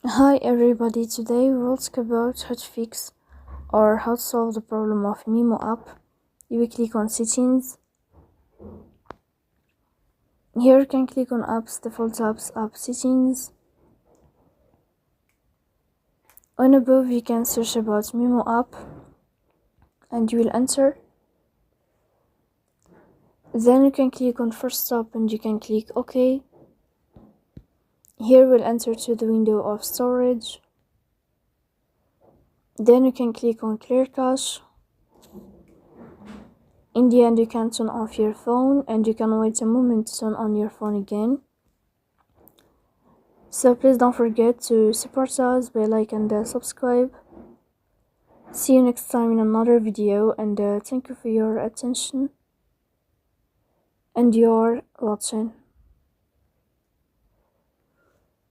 Hi everybody, today we will talk about how to fix or how to solve the problem of Mimo app. You will click on settings. Here you can click on apps, default apps, app settings. On above you can search about Mimo app and you will enter. Then you can click on first stop and you can click OK. Here we'll enter to the window of storage. Then you can click on clear cache. In the end you can turn off your phone and you can wait a moment to turn on your phone again. So please don't forget to support us by like and subscribe. See you next time in another video, and thank you for your attention and your watching.